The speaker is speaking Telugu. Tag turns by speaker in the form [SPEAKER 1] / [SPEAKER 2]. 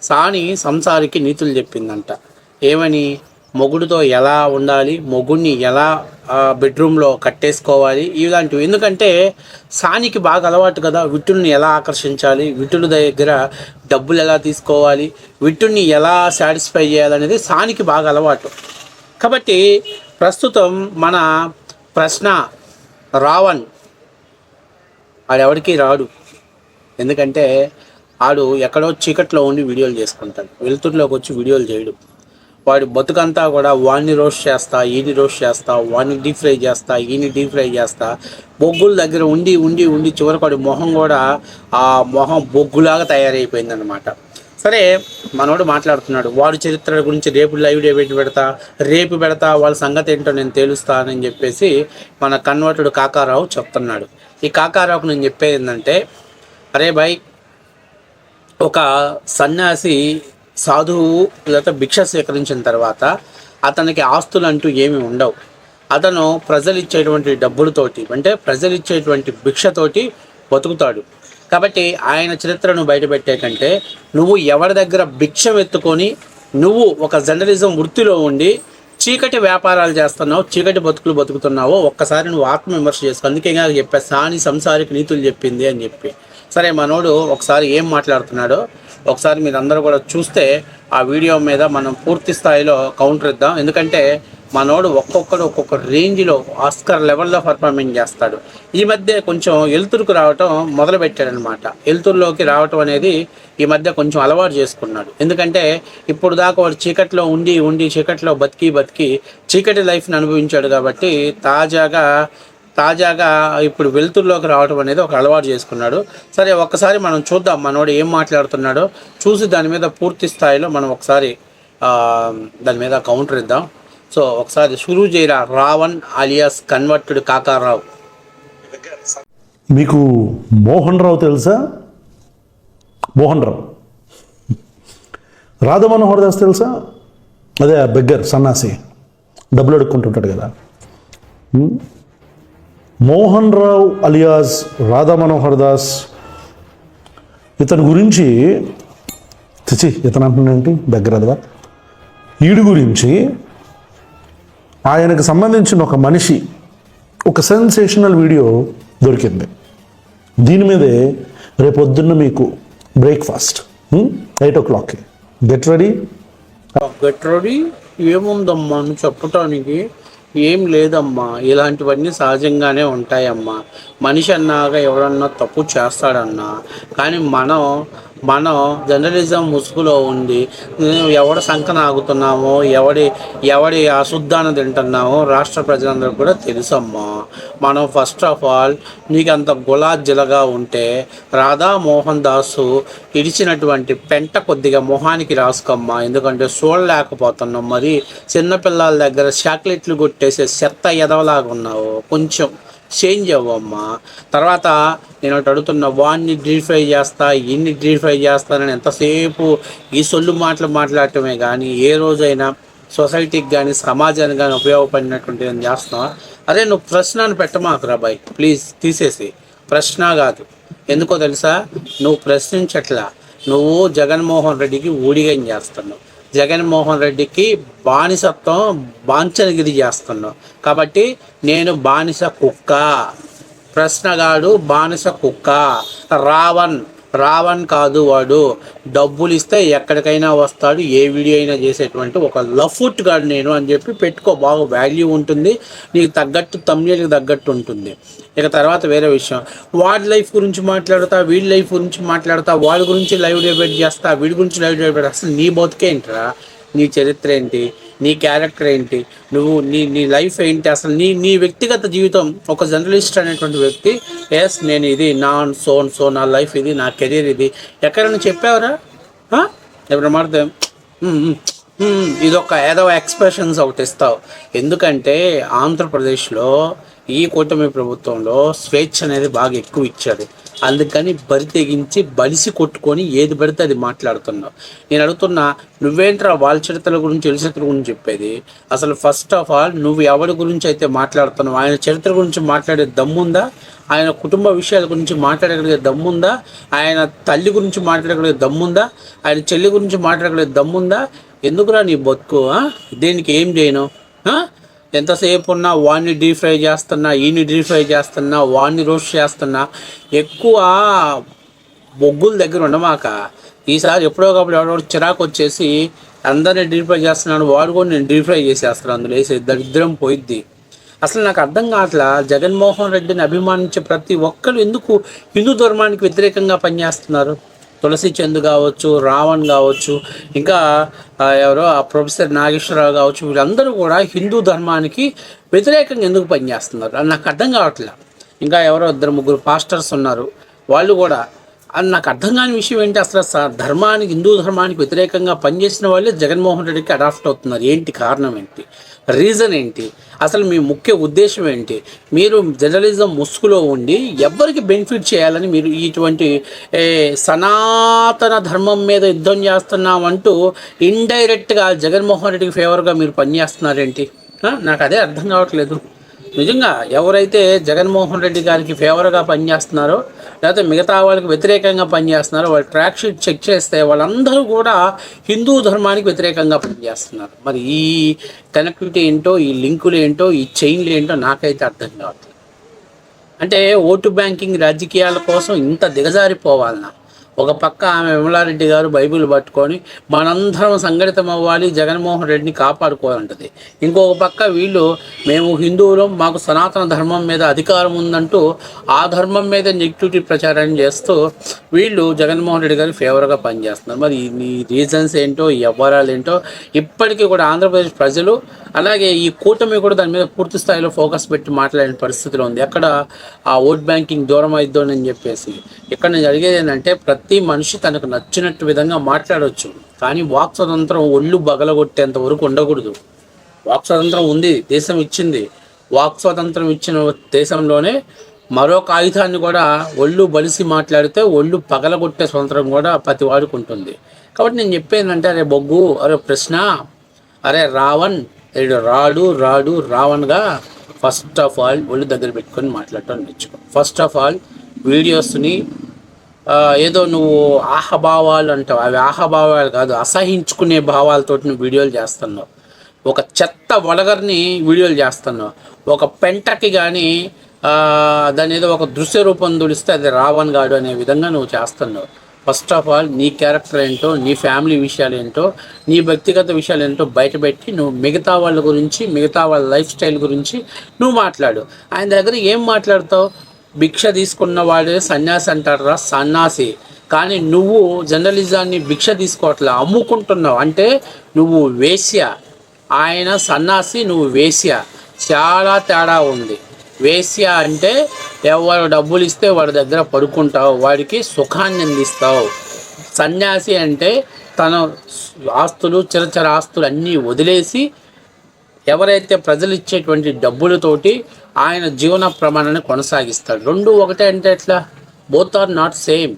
[SPEAKER 1] సాని సంసారికి నీతులు చెప్పిందంట. ఏమని? మొగుడితో ఎలా ఉండాలి, మొగుడిని ఎలా బెడ్రూమ్లో కట్టేసుకోవాలి, ఇలాంటివి. ఎందుకంటే సానికి బాగా అలవాటు కదా, విట్టుల్ని ఎలా ఆకర్షించాలి, విట్టుల దగ్గర డబ్బులు ఎలా తీసుకోవాలి, విట్టుల్ని ఎలా సాటిస్ఫై చేయాలనేది సానికి బాగా అలవాటు. కాబట్టి ప్రస్తుతం మన ప్రశ్న రావణ్ ఆడెవడికి రాడు. ఎందుకంటే ఆడు ఎక్కడో చీకట్లో ఉండి వీడియోలు చేసుకుంటాడు, వెలుతురులోకి వచ్చి వీడియోలు చేయడు. వాడి బతుకంతా కూడా వాడిని రోస్ట్ చేస్తా, ఈయన్ని రోస్ట్ చేస్తా, వాడిని డీప్ ఫ్రై చేస్తా, ఈయన్ని డీప్ ఫ్రై చేస్తా, బొగ్గుల దగ్గర ఉండి ఉండి ఉండి చివరికి వాడి మొహం కూడా ఆ మొహం బొగ్గులాగా తయారైపోయిందనమాట. సరే, మనోడు మాట్లాడుతున్నాడు, వాడి చరిత్ర గురించి రేపు లైవ్ డేట్ పెడతా వాళ్ళ సంగతి ఏంటో నేను తేలుస్తానని చెప్పేసి మన కన్వర్టెడ్ కాకారావు చెప్తున్నాడు. ఈ కాకారావుకు నేను చెప్పేది ఏంటంటే, అరే భాయ్, ఒక సన్యాసి సాధువు లేకపోతే భిక్ష స్వీకరించిన తర్వాత అతనికి ఆస్తులు అంటూ ఏమి ఉండవు. అతను ప్రజలు ఇచ్చేటువంటి డబ్బులతోటి, అంటే ప్రజలు ఇచ్చేటువంటి భిక్షతోటి బతుకుతాడు. కాబట్టి ఆయన చరిత్రను బయటపెట్టే కంటే నువ్వు ఎవరి దగ్గర భిక్షం ఎత్తుకొని నువ్వు ఒక జర్నలిజం వృత్తిలో ఉండి చీకటి వ్యాపారాలు చేస్తున్నావు, చీకటి బతుకులు బతుకుతున్నావో ఒక్కసారి నువ్వు ఆత్మవిమర్శ చేసుకో. అందుకే చెప్పా, సాని సంసారికి నీతులు చెప్పింది అని చెప్పి. సరే, మనోడు ఒకసారి ఏం మాట్లాడుతున్నాడో ఒకసారి మీరు అందరూ కూడా చూస్తే ఆ వీడియో మీద మనం పూర్తి స్థాయిలో కౌంటర్ ఇద్దాం. ఎందుకంటే మనోడు ఒక్కొక్కడు ఒక్కొక్క రేంజ్లో ఆస్కర్ లెవెల్లో పర్ఫార్మెన్స్ చేస్తాడు. ఈ మధ్య కొంచెం ఎలుతురుకు రావటం మొదలుపెట్టాడనమాట. ఎలుతురులోకి రావటం అనేది ఈ మధ్య కొంచెం అలవాటు చేసుకున్నాడు. ఎందుకంటే ఇప్పుడు దాకా వాడు చీకట్లో ఉండి ఉండి చీకట్లో బతికి చీకటి లైఫ్ని అనుభవించాడు. కాబట్టి తాజాగా ఇప్పుడు వెలుతురులోకి రావడం అనేది ఒక అలవాటు చేసుకున్నాడు. సరే, ఒక్కసారి మనం చూద్దాం మనోడు ఏం మాట్లాడుతున్నాడో. చూసి దాని మీద పూర్తి స్థాయిలో మనం ఒకసారి దాని మీద కౌంటర్ ఇద్దాం. సో ఒకసారి షురూ చేయరా రావణ్ అలియాస్ కన్వర్టెడ్ కాకారావు.
[SPEAKER 2] మీకు మోహన్ రావు తెలుసా? మోహన్ రావు. రాధా మనోహర్ దాస్ తెలుసా? అదే బెగ్గర్ సన్నాసి, డబ్బులు అడుక్కుంటుంటాడు కదా. మోహన్ రావు అలియాస్ రాధా మనోహర్ దాస్, ఇతని గురించి ఇతను అంటున్నాంటి దగ్గర అదవా, ఈడు గురించి ఆయనకు సంబంధించిన ఒక మనిషి ఒక సెన్సేషనల్ వీడియో దొరికింది. దీని మీదే రేపొద్దున్న మీకు బ్రేక్ఫాస్ట్ 8 o'clock. Get ready.
[SPEAKER 1] ఏముందమ్మా నువ్వు చెప్పటానికి? ఏం లేదమ్మా, ఇలాంటివన్నీ సహజంగానే ఉంటాయమ్మా. మనిషి అన్నాక ఎవరన్నా తప్పు చేస్తాడన్నా, కానీ మనం జర్నలిజం ముసుగులో ఉండి ఎవడ సంకన ఆగుతున్నామో, ఎవడి అశుద్ధాన్ని తింటున్నామో రాష్ట్ర ప్రజలందరూ కూడా తెలుసమ్మా. మనం ఫస్ట్ ఆఫ్ ఆల్ నీకు అంత గులాజ్జలగా ఉంటే రాధా మోహన్ దాసు ఇడిచినటువంటి పెంట కొద్దిగా మొహానికి రాసుకోమ్మా. ఎందుకంటే చూడలేకపోతున్నాం. మరి చిన్నపిల్లల దగ్గర చాక్లెట్లు కొట్టేసే చెత్త ఎదవలాగా ఉన్నావు. కొంచెం చేంజ్ అవ్వమ్మా. తర్వాత నేను అడుగుతున్న, వాడిని డీఫ్రై చేస్తా, ఇన్ని డీఫ్రై చేస్తానని ఎంతసేపు ఈ సొల్లు మాట్లాడటమే కానీ ఏ రోజైనా సొసైటీకి కానీ సమాజానికి కానీ ఉపయోగపడినటువంటి నేను చేస్తున్నావా? అరే, నువ్వు ప్రశ్నను పెట్టమాకురా బాయ్, ప్లీజ్ తీసేసి. ప్రశ్న కాదు. ఎందుకో తెలుసా? నువ్వు ప్రశ్నించట్లా, నువ్వు జగన్మోహన్ రెడ్డికి ఊడిగం చేస్తున్నావు. జగన్మోహన్ రెడ్డికి బానిసత్వం చేస్తున్నావు. కాబట్టి నేను బానిస కుక్క, ప్రశ్నగాడు బానిస కుక్క. రావణ్ కాదు వాడు. డబ్బులు ఇస్తే ఎక్కడికైనా వస్తాడు, ఏ వీడియో అయినా చేసేటువంటి ఒక లఫుట్ గాడు నేను అని చెప్పి పెట్టుకో. బాగా వాల్యూ ఉంటుంది, నీకు తగ్గట్టు తమ్ముళ్ళకి తగ్గట్టు ఉంటుంది. ఇక తర్వాత వేరే విషయం, వాడి లైఫ్ గురించి మాట్లాడతా, వీడి లైఫ్ గురించి మాట్లాడతా, వాడి గురించి లైవ్ డిబేట్ చేస్తా, వీడి గురించి లైవ్ డిబేట్. అసలు నీ బతుకేంటిరా? నీ చరిత్ర ఏంటి? నీ క్యారెక్టర్ ఏంటి? నువ్వు నీ లైఫ్ ఏంటి? అసలు నీ వ్యక్తిగత జీవితం. ఒక జర్నలిస్ట్ అనేటువంటి వ్యక్తి, ఎస్ నేను ఇది నా లైఫ్ ఇది, నా కెరీర్ ఇది, ఎక్కడైనా చెప్పావరా? ఎప్పుడు మాట్లాడతాం ఇదొక ఏదో ఎక్స్ప్రెషన్స్ ఒకటి ఇస్తావు. ఎందుకంటే ఆంధ్రప్రదేశ్లో ఈ కూటమి ప్రభుత్వంలో స్వేచ్ఛ అనేది బాగా ఎక్కువ ఇచ్చారు. అందుకని బరి తెగించి బలిసి కొట్టుకొని ఏది పడితే అది మాట్లాడుతున్నావు. నేను అడుగుతున్నా, నువ్వేంట్రా వాళ్ళ చరిత్రల గురించి వీళ్ళ చరిత్ర గురించి చెప్పేది? అసలు ఫస్ట్ ఆఫ్ ఆల్ నువ్వు ఎవరి గురించి అయితే మాట్లాడుతున్నావు, ఆయన చరిత్ర గురించి మాట్లాడే దమ్ముందా? ఆయన కుటుంబ విషయాల గురించి మాట్లాడగలిగే దమ్ముందా? ఆయన తల్లి గురించి మాట్లాడగలిగే దమ్ముందా? ఆయన చెల్లి గురించి మాట్లాడగలిగే దమ్ముందా? ఎందుకురా నీ బతుకు? దేనికి ఏం చేయను? ఎంతసేపు ఉన్నా వాడిని డీప్ ఫ్రై చేస్తున్నా, ఈయన్ని డీప్ ఫ్రై చేస్తున్నా, వాడిని రోస్ట్ చేస్తున్నా. ఎక్కువ బొగ్గుల దగ్గర ఉండమాక. ఈసారి ఎప్పుడో ఒకప్పుడు ఎవడో చిరాకు వచ్చేసి అందరినీ డీప్ ఫ్రై చేస్తున్నాడు, వాడు కూడా నేను డీప్ ఫ్రై చేసేస్తాను, అందులో వేసి దరిద్రం పోయిద్ది. అసలు నాకు అర్థం కావట్లా, జగన్మోహన్ రెడ్డిని అభిమానించే ప్రతి ఒక్కరు ఎందుకు హిందూ ధర్మానికి వ్యతిరేకంగా పనిచేస్తున్నారు? తులసి చంద్ కావచ్చు, రావణ్ కావచ్చు, ఇంకా ఎవరో ప్రొఫెసర్ నాగేశ్వరరావు కావచ్చు, వీళ్ళందరూ కూడా హిందూ ధర్మానికి వ్యతిరేకంగా ఎందుకు పనిచేస్తున్నారు అని నాకు అర్థం కావట్లేదు. ఇంకా ఎవరో 2-3 పాస్టర్స్ ఉన్నారు, వాళ్ళు కూడా. అది నాకు అర్థం కాని విషయం ఏంటి, అసలు ధర్మానికి, హిందూ ధర్మానికి వ్యతిరేకంగా పనిచేసిన వాళ్ళే జగన్మోహన్ రెడ్డికి అడాప్ట్ అవుతున్నారు. ఏంటి కారణం, ఏంటి రీజన్, ఏంటి అసలు మీ ముఖ్య ఉద్దేశం ఏంటి? మీరు జర్నలిజం ముసుగులో ఉండి ఎవరికి బెనిఫిట్ చేయాలని మీరు ఇటువంటి సనాతన ధర్మం మీద యుద్ధం చేస్తున్నామంటూ ఇండైరెక్ట్గా జగన్మోహన్ రెడ్డికి ఫేవర్గా మీరు పనిచేస్తున్నారేంటి? నాకు అదే అర్థం కావట్లేదు. నిజంగా ఎవరైతే జగన్మోహన్ రెడ్డి గారికి ఫేవర్గా పనిచేస్తున్నారో, లేకపోతే మిగతా వాళ్ళకి వ్యతిరేకంగా పనిచేస్తున్నారో, వాళ్ళ ట్రాక్ షీట్ చెక్ చేస్తే వాళ్ళందరూ కూడా హిందూ ధర్మానికి వ్యతిరేకంగా పనిచేస్తున్నారు. మరి ఈ కనెక్టివిటీ ఏంటో, ఈ లింకులు ఏంటో, ఈ చైన్లు ఏంటో నాకైతే అర్థం కావట్లేదు. అంటే ఓటు బ్యాంకింగ్ రాజకీయాల కోసం ఇంత దిగజారిపోవాలన్నా? ఒక పక్క ఆమె విమలారెడ్డి గారు బైబిల్ పట్టుకొని మనందరం సంఘటితం అవ్వాలి, జగన్మోహన్ రెడ్డిని కాపాడుకోవాలంటది. ఇంకొక పక్క వీళ్ళు మేము హిందువులం, మాకు సనాతన ధర్మం మీద అధికారం ఉందంటూ ఆ ధర్మం మీద నెగిటివిటీ ప్రచారం చేస్తూ వీళ్ళు జగన్మోహన్ రెడ్డి గారికి ఫేవర్గా పనిచేస్తున్నారు. మరి ఈ రీజన్స్ ఏంటో, ఈ వ్యవహారాలు ఏంటో ఇప్పటికీ కూడా ఆంధ్రప్రదేశ్ ప్రజలు, అలాగే ఈ కూటమి కూడా దాని మీద పూర్తి స్థాయిలో ఫోకస్ పెట్టి మాట్లాడిన పరిస్థితిలో ఉంది. ఎక్కడ ఆ ఓట్ బ్యాంకింగ్ దూరం అయిద్దని చెప్పేసి. ఇక్కడ నేను జరిగేది ఏంటంటే, ప్రతి మనిషి తనకు నచ్చినట్టు విధంగా మాట్లాడవచ్చు, కానీ వాక్ స్వతంత్రం ఒళ్ళు బగలగొట్టేంత వరకు ఉండకూడదు. వాక్ స్వతంత్రం ఉంది, దేశం ఇచ్చింది. వాక్ స్వతంత్రం ఇచ్చిన దేశంలోనే మరొక ఆయుధాన్ని కూడా ఒళ్ళు బలిసి మాట్లాడితే ఒళ్ళు పగలగొట్టే స్వతంత్రం కూడా ప్రతి వాడికి ఉంటుంది. కాబట్టి నేను చెప్పేందంటే, అరే బొగ్గు, అరే ప్రశ్న, అరే రావణ్, రాడు రావణ్గా ఫస్ట్ ఆఫ్ ఆల్ ఒళ్ళు దగ్గర పెట్టుకొని మాట్లాడటం నేర్చుకో. ఫస్ట్ ఆఫ్ ఆల్ వీడియోస్ని ఏదో నువ్వు ఆహభావాలు అంటావు, అవి ఆహభావాలు కాదు, అసహించుకునే భావాలతోటి నువ్వు వీడియోలు చేస్తున్నావు. ఒక చెత్త వలగర్ని వీడియోలు చేస్తున్నావు. ఒక పెంటకి కానీ దాని ఏదో ఒక దృశ్య రూపం తుడిస్తే అది రావణ్ గాడు అనే విధంగా నువ్వు చేస్తున్నావు. ఫస్ట్ ఆఫ్ ఆల్ నీ క్యారెక్టర్ ఏంటో, నీ ఫ్యామిలీ విషయాలు ఏంటో, నీ వ్యక్తిగత విషయాలు ఏంటో బయటపెట్టి నువ్వు మిగతా వాళ్ళ గురించి, మిగతా వాళ్ళ లైఫ్ స్టైల్ గురించి నువ్వు మాట్లాడు. ఆయన దగ్గర ఏం మాట్లాడతావు? భిక్ష తీసుకున్న వాడే సన్యాసి అంటారా? సన్యాసి. కానీ నువ్వు జర్నలిజాన్ని భిక్ష తీసుకోవట్లే, అమ్ముకుంటున్నావు. అంటే నువ్వు వేశ్య, ఆయన సన్యాసి, నువ్వు వేశ్య. చాలా తేడా ఉంది. వేశ్య అంటే ఎవరు డబ్బులు ఇస్తే వాడి దగ్గర పడుకుంటావు, వాడికి సుఖాన్ని అందిస్తావు. సన్యాసి అంటే తన ఆస్తులు, చిరచర ఆస్తులు అన్నీ వదిలేసి ఎవరైతే ప్రజలు ఇచ్చేటువంటి డబ్బులతోటి ఆయన జీవన ప్రమాణాన్ని కొనసాగిస్తాడు. రెండు ఒకటే అంటే ఎట్లా? Both are not same.